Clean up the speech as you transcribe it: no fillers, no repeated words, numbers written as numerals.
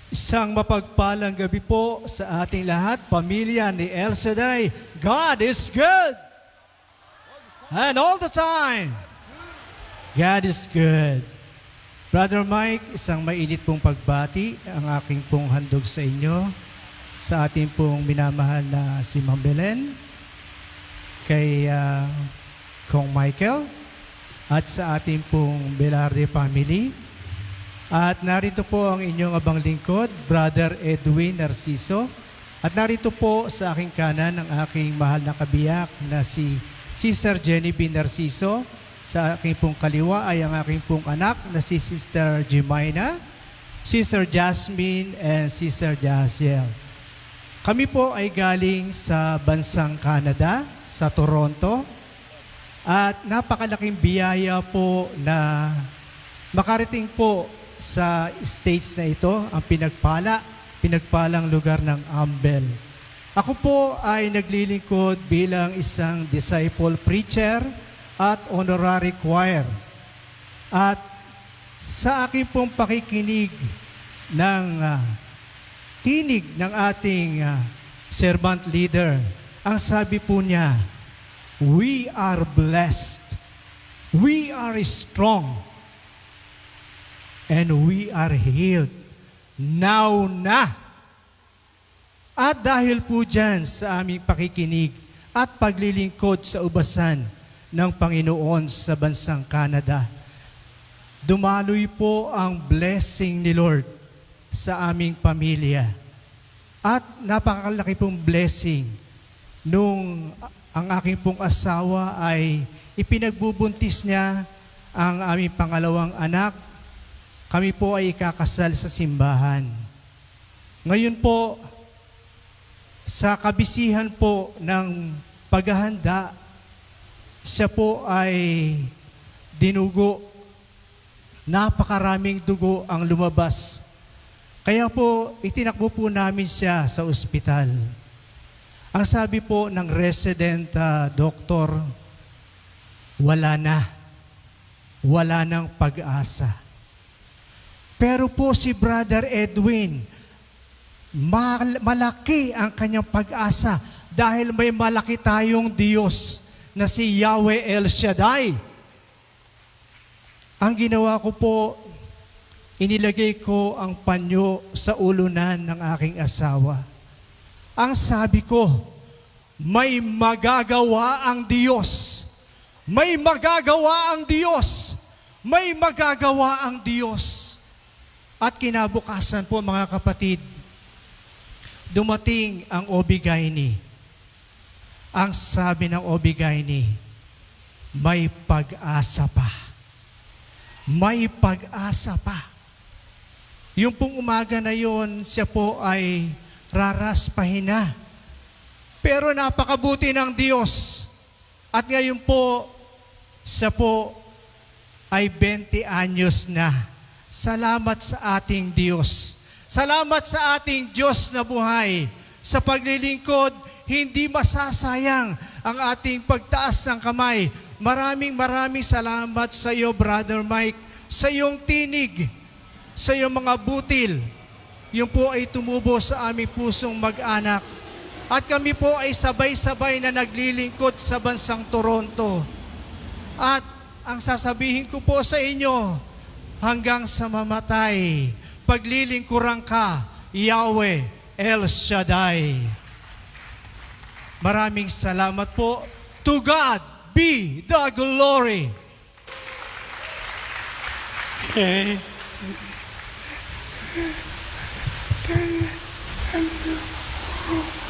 Isang mapagpalang gabi po sa ating lahat, pamilya ni El Shaddai. God is good! And all the time, God is good. Brother Mike, isang mainit pong pagbati ang aking pong handog sa inyo, sa ating pong minamahal na si Ma'am Belen, kay Kong Michael, at sa ating pong Belarde family. At narito po ang inyong abang lingkod, Brother Edwin Narciso. At narito po sa aking kanan ang aking mahal na kabiyak na si Sister Jenny B. Narciso. Sa aking pong kaliwa ay ang aking pong anak na si Sister Jemina, Sister Jasmine, and Sister Jaciel. Kami po ay galing sa bansang Canada, sa Toronto. At napakalaking biyaya po na makarating po sa states na ito, ang pinagpalang lugar ng Ambel. Ako po ay naglilingkod bilang isang disciple preacher at honorary choir. At sa aking pong pakikinig ng tinig ng ating servant leader, ang sabi po niya, we are blessed, we are strong, and we are healed now na. At dahil po dyan sa aming pakikinig at paglilingkod sa ubasan ng Panginoon sa bansang Canada, dumaloy po ang blessing ni Lord sa aming pamilya. At napakalaki pong blessing nung ang aking pong asawa ay ipinagbubuntis niya ang aming pangalawang anak. Kami po ay ikakasal sa simbahan. Ngayon po, sa kabisihan po ng paghahanda, siya po ay dinugo. Napakaraming dugo ang lumabas. Kaya po, itinakbo po namin siya sa ospital. Ang sabi po ng resident doktor, wala na. Wala nang pag-asa. Pero po si Brother Edwin, malaki ang kanyang pag-asa dahil may malaki tayong Diyos na si Yahweh El Shaddai. Ang ginawa ko po, inilagay ko ang panyo sa ulunan ng aking asawa. Ang sabi ko, may magagawa ang Diyos. May magagawa ang Diyos. May magagawa ang Diyos. At kinabukasan po mga kapatid, dumating ang OB-GYN. Ang sabi ng OB-GYN, may pag-asa pa. May pag-asa pa. Yung pong umaga na yon, siya po ay raraspahin na. Pero napakabuti ng Diyos. At ngayon po, siya po ay 20 anyos na. Salamat sa ating Diyos. Salamat sa ating Diyos na buhay. Sa paglilingkod, hindi masasayang ang ating pagtaas ng kamay. Maraming salamat sa iyo, Brother Mike, sa iyong tinig, sa iyong mga butil. Yung po ay tumubo sa aming pusong mag-anak. At kami po ay sabay-sabay na naglilingkod sa bansang Toronto. At ang sasabihin ko po sa inyo, hanggang sa mamatay, paglilingkuran ka, Yahweh El Shaddai. Maraming salamat po. To God be the glory. Thank you.